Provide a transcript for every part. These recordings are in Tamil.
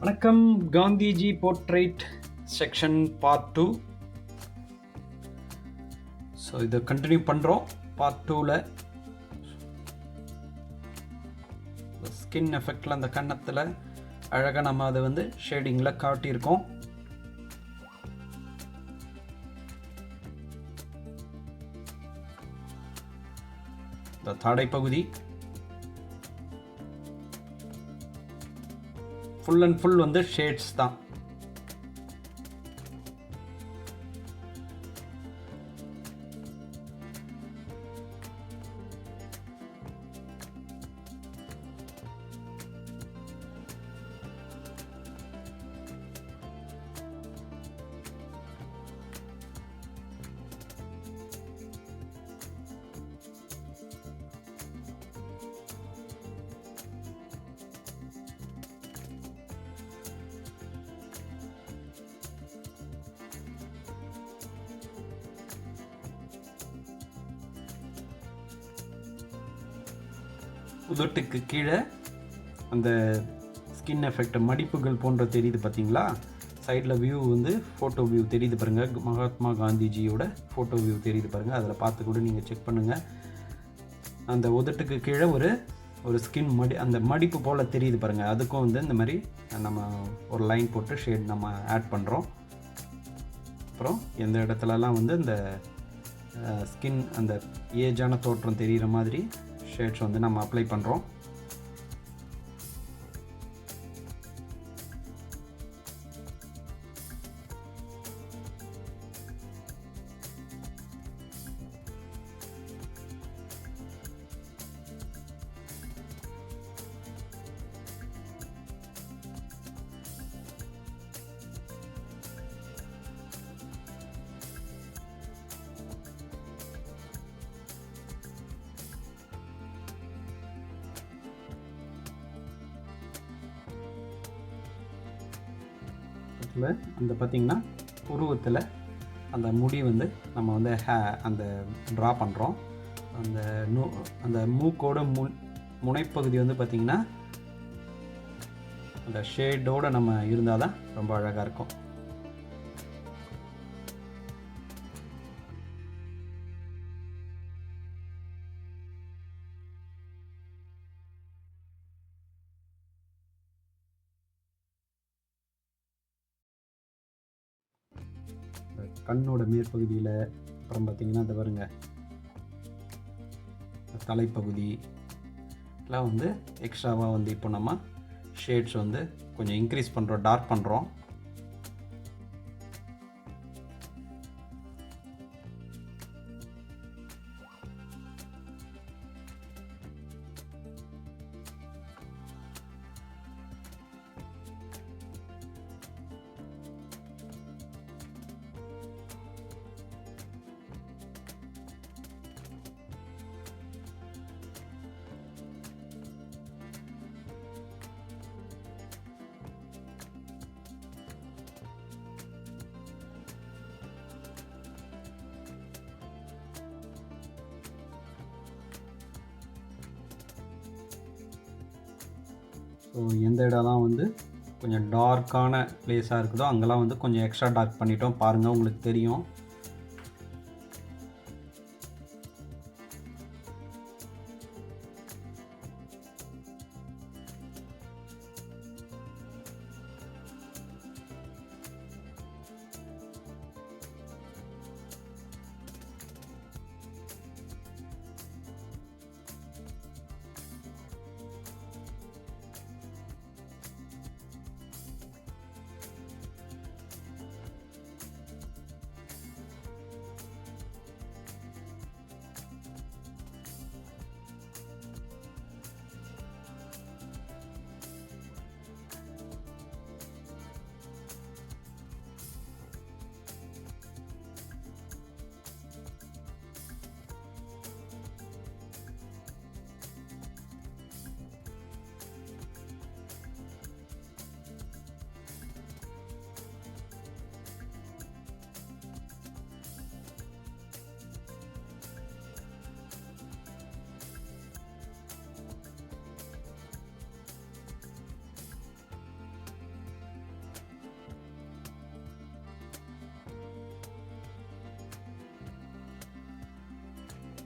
வணக்கம். Gandhiji portrait section part 2. So இதை கண்டினியூ பண்ணுறோம். பார்ட் 2ல் ஸ்கின் எஃபெக்டில் அந்த கன்னத்தில் அழகாக நம்ம அதை வந்து ஷேடிங்கில் காட்டியிருக்கோம். இந்த தாடை பகுதி ஃபுல் அண்ட் ஃபுல் வந்து ஷேட்ஸ் தான். உதட்டுக்கு கீழே அந்த ஸ்கின் எஃபெக்ட் மடிப்புகள் போன்ற தெரியுது பார்த்தீங்களா? சைடில் வியூ வந்து ஃபோட்டோ வியூ தெரியுது பாருங்கள். மகாத்மா காந்திஜியோட ஃபோட்டோ வியூ தெரியுது பாருங்கள். அதில் பார்த்து கூட நீங்கள் செக் பண்ணுங்கள். அந்த உதட்டுக்கு கீழே ஒரு ஸ்கின் அந்த மடிப்பு போல் தெரியுது பாருங்கள். அதுக்கும் வந்து இந்த மாதிரி நம்ம ஒரு லைன் போட்டு ஷேட் நம்ம ஆட் பண்ணுறோம். அப்புறம் எந்த இடத்துலலாம் வந்து இந்த ஸ்கின் அந்த ஏஜான தோற்றம் தெரிகிற மாதிரி ஷேட்ஸ் வந்து நம்ம அப்ளை பண்ணுறோம். அந்த பார்த்திங்கன்னா உருவத்தில் அந்த முடி வந்து நம்ம வந்து அந்த ட்ரா பண்ணுறோம். அந்த மூக்கோட முனைப்பகுதி வந்து பார்த்திங்கன்னா அந்த ஷேடோடு நம்ம இருந்தால் தான் ரொம்ப அழகாக இருக்கும். கண்ணோட மேற்பகுதியில் அப்புறம் பார்த்திங்கன்னா இந்த பாருங்க தலைப்பகுதி எல்லாம் வந்து எக்ஸ்ட்ராவாக வந்து இப்போ நம்ம ஷேட்ஸ் வந்து கொஞ்சம் இன்க்ரீஸ் பண்ணுறோம், டார்க் பண்ணுறோம். ஸோ எந்த இடம்லாம் வந்து கொஞ்சம் டார்க்கான பிளேஸாக இருக்குதோ அங்கெல்லாம் வந்து கொஞ்சம் எக்ஸ்ட்ரா டார்க் பண்ணிட்டோம். பாருங்கள், உங்களுக்கு தெரியும்.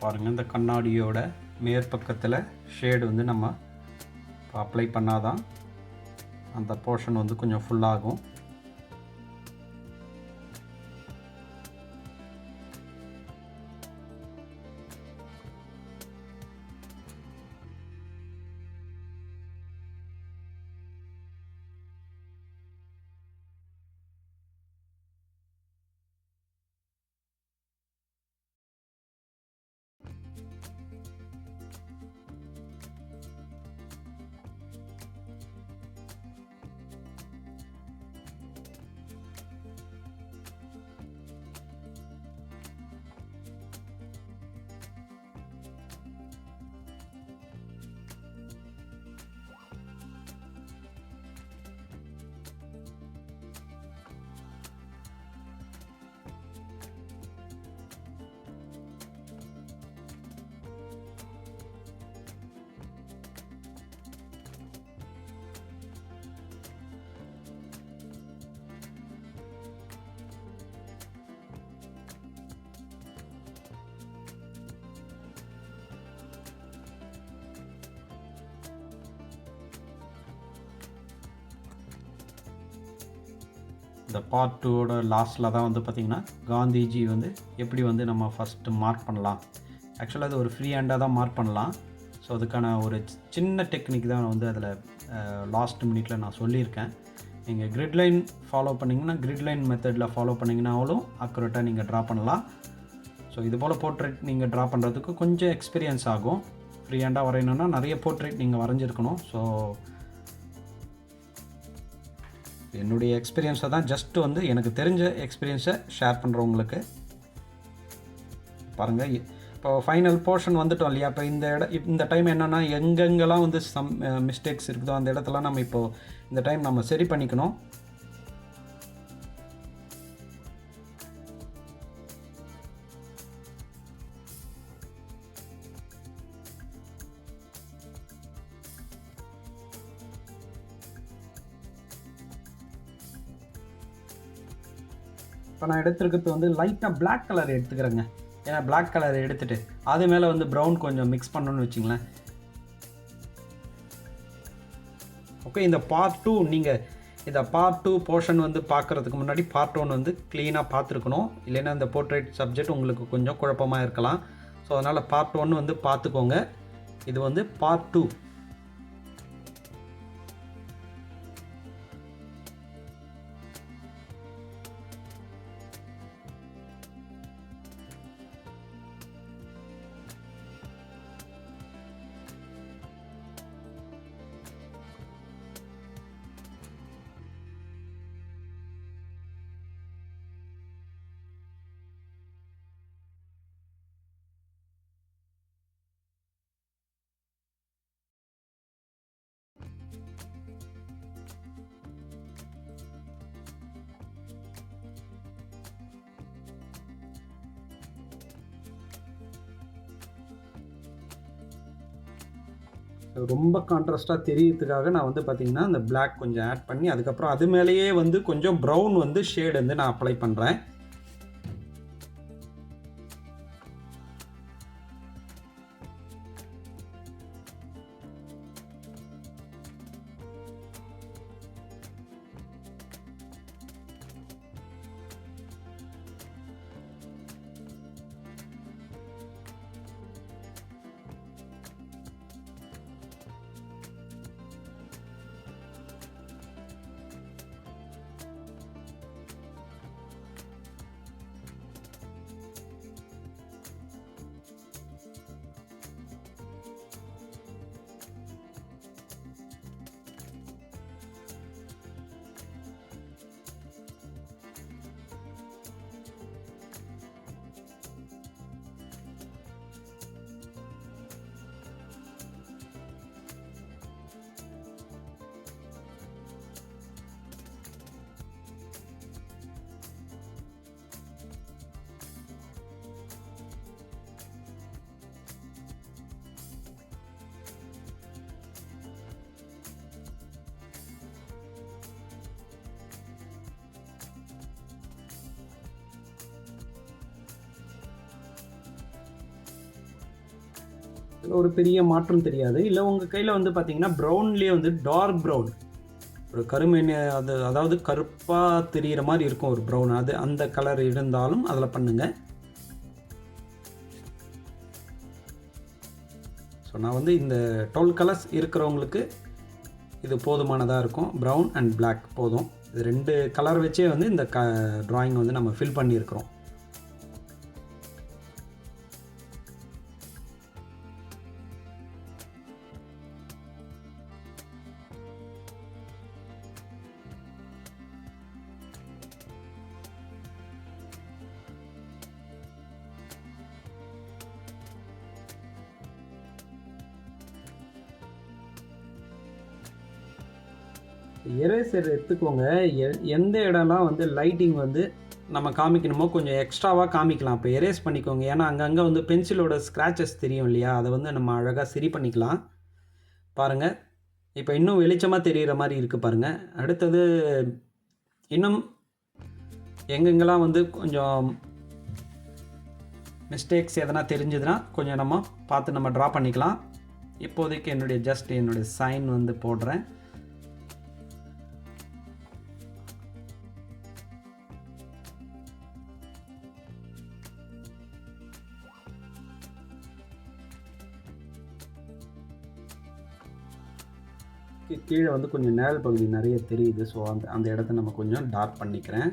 பாருங்கள், இந்த கண்ணாடியோட மேற்பக்கத்தில் ஷேடு வந்து நம்ம அப்ளை பண்ணாதான் அந்த போர்ஷன் வந்து கொஞ்சம் ஃபுல்லாகும். இந்த பார்ட் 2ஓட லாஸ்ட்டில் தான் வந்து பார்த்திங்கன்னா காந்திஜி வந்து எப்படி வந்து நம்ம ஃபஸ்ட்டு மார்க் பண்ணலாம். ஆக்சுவலாக அது ஒரு ஃப்ரீ ஹேண்டாக தான் மார்க் பண்ணலாம். ஸோ அதுக்கான ஒரு சின்ன டெக்னிக் தான் வந்து அதில் லாஸ்ட் மினிட்ல நான் சொல்லியிருக்கேன். நீங்கள் கிரிட் லைன் ஃபாலோ பண்ணிங்கன்னா, கிரிட் லைன் மெத்தடில் ஃபாலோ பண்ணிங்கன்னாலும் அக்குரேட்டாக நீங்கள் ட்ரா பண்ணலாம். ஸோ இது போல் போர்ட்ரேட் நீங்கள் ட்ரா பண்ணுறதுக்கு கொஞ்சம் எக்ஸ்பீரியன்ஸ் ஆகும். ஃப்ரீ ஹேண்டாக வரையணுன்னா நிறைய போர்ட்ரேட் நீங்கள் வரைஞ்சிருக்கணும். ஸோ என்னுடைய எக்ஸ்பீரியன்ஸை தான் ஜஸ்ட்டு வந்து எனக்கு தெரிஞ்ச எக்ஸ்பீரியன்ஸை ஷேர் பண்ணுறவங்களுக்கு. பாருங்கள், இப்போ ஃபைனல் போர்ஷன் வந்துட்டோம் இல்லையா. இப்போ இந்த டைம் என்னென்னா எங்கெங்கெல்லாம் வந்து சம் மிஸ்டேக்ஸ் இருக்குதோ அந்த இடத்துலாம் நம்ம இப்போது இந்த டைம் நம்ம சரி பண்ணிக்கணும். இப்போ நான் எடுத்துருக்கிறது வந்து லைட்டாக பிளாக் கலர் எடுத்துக்கிறேங்க. ஏன்னா பிளாக் கலர் எடுத்துகிட்டு அது மேலே வந்து ப்ரௌன் கொஞ்சம் மிக்ஸ் பண்ணணும்னு வச்சிங்களேன். ஓகே, இந்த பார்ட் 2 நீங்கள் இந்த பார்ட் 2 போர்ஷன் வந்து பார்க்குறதுக்கு முன்னாடி பார்ட் 1 வந்து க்ளீனாக பார்த்துருக்கணும். இல்லைன்னா இந்த போர்ட்ரேட் சப்ஜெக்ட் உங்களுக்கு கொஞ்சம் குழப்பமாக இருக்கலாம். ஸோ அதனால் பார்ட் 1 வந்து பார்த்துக்கோங்க. இது வந்து பார்ட் 2. ரொம்ப கான்ட்ராஸ்ட்டாக தெரியறதுக்காக நான் வந்து பார்த்திங்கன்னா இந்த பிளாக் கொஞ்சம் ஆட் பண்ணி அதுக்கப்புறம் அது மேலேயே வந்து கொஞ்சம் ப்ரௌன் வந்து ஷேடு வந்து நான் அப்ளை பண்ணுறேன். ஒரு பெரிய மாற்றம் தெரியாது. இல்லை உங்கள் கையில் வந்து பார்த்தீங்கன்னா ப்ரௌன்லேயே வந்து டார்க் ப்ரௌன், ஒரு கருமை, அதாவது கருப்பாக தெரிகிற மாதிரி இருக்கும் ஒரு ப்ரௌன், அது அந்த கலர் இருந்தாலும் அதில் பண்ணுங்கள். ஸோ நான் வந்து இந்த 12 கலர்ஸ் இருக்கிறவங்களுக்கு இது போதுமானதாக இருக்கும். ப்ரௌன் அண்ட் பிளாக் போதும். இது 2 கலர் வச்சே வந்து இந்த ட்ராயிங் வந்து நம்ம ஃபில் பண்ணியிருக்கிறோம். எரேசர் எடுத்துக்கோங்க. எந்த இடம்லாம் வந்து லைட்டிங் வந்து நம்ம காமிக்கணுமோ கொஞ்சம் எக்ஸ்ட்ராவாக காமிக்கலாம். இப்போ எரேஸ் பண்ணிக்கோங்க. ஏன்னா அங்கங்கே வந்து பென்சிலோட ஸ்க்ராச்சஸ் தெரியும் இல்லையா, அதை வந்து நம்ம அழகாக சரி பண்ணிக்கலாம். பாருங்கள், இப்போ இன்னும் வெளிச்சமாக தெரிகிற மாதிரி இருக்குது பாருங்கள். அடுத்தது இன்னும் எங்கெங்கெல்லாம் வந்து கொஞ்சம் மிஸ்டேக்ஸ் எதனா தெரிஞ்சதுன்னா கொஞ்சம் நம்ம பார்த்து நம்ம ட்ரா பண்ணிக்கலாம். இப்போதைக்கு என்னுடைய சைன் வந்து போடுறேன். கீழே வந்து கொஞ்சம் நேரல் பகுதி நிறைய தெரியுது. ஸோ அந்த இடத்த நம்ம கொஞ்சம் டார்க் பண்ணிக்கிறேன்.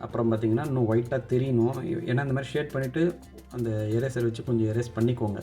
அப்புறம் பார்த்திங்கன்னா இன்னும் ஒயிட்டாக தெரியணும். ஏன்னா இந்த மாதிரி ஷேட் பண்ணிவிட்டு அந்த எரேசர் வச்சு கொஞ்சம் எரேஸ் பண்ணிக்கோங்க.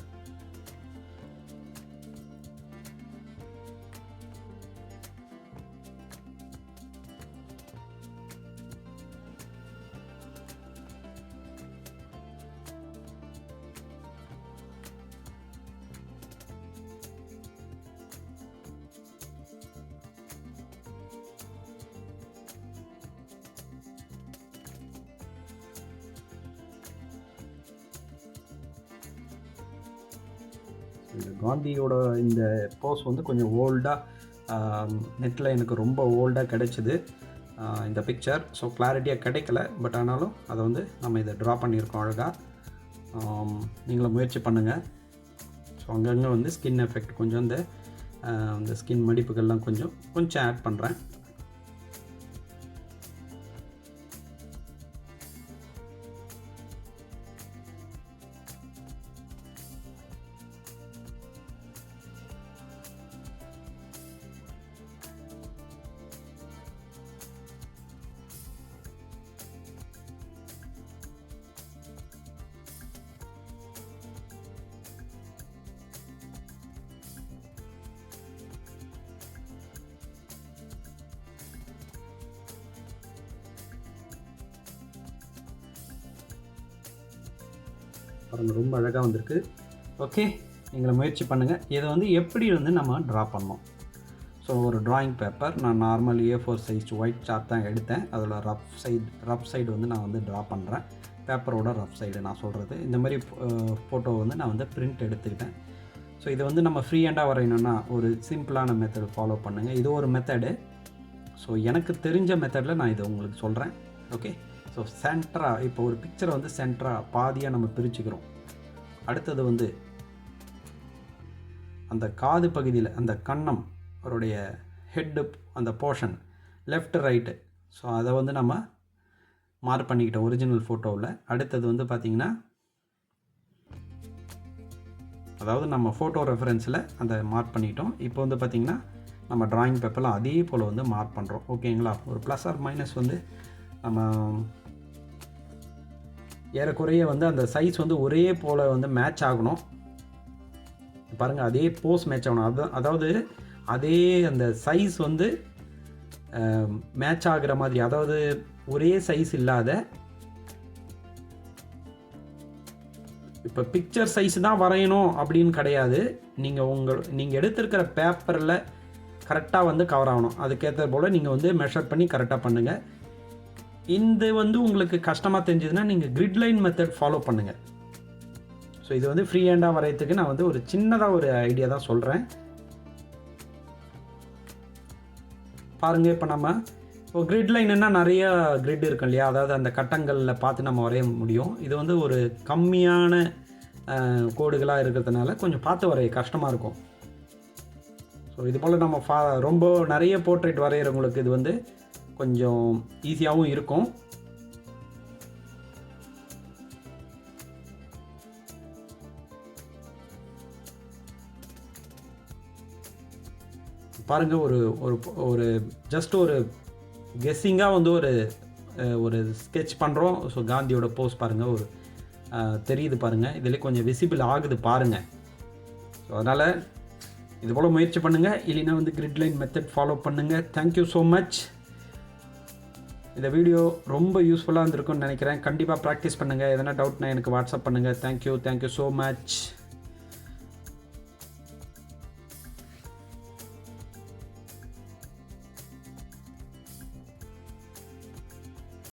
இந்த காந்தியோட இந்த போஸ் வந்து கொஞ்சம் ஓல்டாக நெட்டில் எனக்கு ரொம்ப ஓல்டாக கிடைச்சிது இந்த பிக்சர். ஸோ கிளாரிட்டியாக கிடைக்கல, பட் ஆனாலும் அதை வந்து நம்ம இதை ட்ரா பண்ணியிருக்கோம் அழகாக. நீங்களும் முயற்சி பண்ணுங்கள். ஸோ அங்கங்கே வந்து ஸ்கின் எஃபெக்ட் கொஞ்சம் இந்த ஸ்கின் மடிப்புகள்லாம் கொஞ்சம் ஆட் பண்ணுறேன். பாருங்கள், ரொம்ப அழகாக வந்திருக்கு. ஓகே, நீங்களை முயற்சி பண்ணுங்கள். இதை வந்து எப்படி வந்து நம்ம ட்ரா பண்ணோம். ஸோ ஒரு ட்ராயிங் பேப்பர், நான் normal A4 size white chart தான் எடுத்தேன். அதில் ரஃப் சைடு வந்து நான் வந்து ட்ரா பண்ணுறேன். பேப்பரோட ரஃப் சைடு நான் சொல்கிறது. இந்த மாதிரி ஃபோட்டோ வந்து நான் வந்து பிரிண்ட் எடுத்துக்கிட்டேன். ஸோ இதை வந்து நம்ம ஃப்ரீ ஹேண்டாக வரையணுன்னா ஒரு சிம்பிளான மெத்தட் ஃபாலோ பண்ணுங்கள். இது ஒரு மெத்தடு. ஸோ எனக்கு தெரிஞ்ச மெத்தடில் நான் இதை உங்களுக்கு சொல்கிறேன். ஓகே, ஸோ சென்டராக இப்போ ஒரு பிக்சரை வந்து சென்டராக பாதியாக நம்ம பிரிச்சுக்கிறோம். அடுத்தது வந்து அந்த காது பகுதியில் அந்த கன்னம் அவருடைய ஹெட்டு அந்த போர்ஷன் லெஃப்ட் ரைட்டு, ஸோ அதை வந்து நம்ம மார்க் பண்ணிக்கிட்டோம் ஒரிஜினல் ஃபோட்டோவில். அடுத்தது வந்து பார்த்திங்கன்னா, அதாவது நம்ம ஃபோட்டோ ரெஃபரன்ஸில் அந்த மார்க் பண்ணிக்கிட்டோம். இப்போ வந்து பார்த்திங்கன்னா நம்ம ட்ராயிங் பேப்பரில் அதே போல் வந்து மார்க் பண்ணுறோம். ஓகேங்களா, ஒரு ப்ளஸ் ஆர் மைனஸ் வந்து நம்ம ஏறக்குறைய வந்து அந்த சைஸ் வந்து ஒரே போல் வந்து மேட்ச் ஆகணும். பாருங்கள், அதே போஸ் மேட்ச் ஆகணும். அதாவது அதே அந்த சைஸ் வந்து மேட்ச் ஆகிற மாதிரி, அதாவது ஒரே சைஸ் இல்லாத, இப்போ பிக்சர் சைஸ் தான் வரையணும் அப்படின்னு கிடையாது. நீங்கள் எடுத்திருக்கிற பேப்பரில் கரெக்டாக வந்து கவர் ஆகணும். அதுக்கேற்ற போல் நீங்கள் வந்து மெஷர் பண்ணி கரெக்டாக பண்ணுங்கள். இந்த வந்து உங்களுக்கு கஷ்டமாக தெரிஞ்சதுன்னா நீங்கள் கிரிட் லைன் மெத்தட் ஃபாலோ பண்ணுங்கள். ஸோ இது வந்து ஃப்ரீ ஹேண்டாக வரையறதுக்கு நான் வந்து ஒரு சின்னதாக ஒரு ஐடியா தான் சொல்கிறேன். பாருங்கள், இப்போ நம்ம இப்போ கிரிட் லைனுன்னா நிறைய கிரிட் இருக்கும் இல்லையா, அதாவது அந்த கட்டங்களில் பார்த்து நம்ம வரைய முடியும். இது வந்து ஒரு கம்மியான கோடுகளாக இருக்கிறதுனால கொஞ்சம் பார்த்து வரைய கஷ்டமாக இருக்கும். ஸோ இது போல் நம்ம ரொம்ப நிறைய போர்ட்ரேட் வரைகிறவங்களுக்கு இது வந்து கொஞ்சம் ஈஸியாகவும் இருக்கும். பாருங்கள், ஒரு ஜஸ்ட் ஒரு கெஸ்ஸிங்காக வந்து ஒரு ஸ்கெட்ச் பண்ணுறோம். ஸோ காந்தியோட போஸ் பாருங்கள், தெரியுது பாருங்கள், இதில் கொஞ்சம் விசிபிள் ஆகுது பாருங்கள். ஸோ அதனால் இது போல் முயற்சி பண்ணுங்கள், இல்லைன்னா வந்து கிரிட் லைன் மெத்தட் ஃபாலோ பண்ணுங்கள். Thank you so much. இந்த வீடியோ ரொம்ப யூஸ்ஃபுல்லாக இருந்திருக்கும்னு நினைக்கிறேன். கண்டிப்பாக ப்ராக்டிஸ் பண்ணுங்கள். எதனா டவுட்னா எனக்கு வாட்ஸ்அப் பண்ணுங்கள். Thank you so much.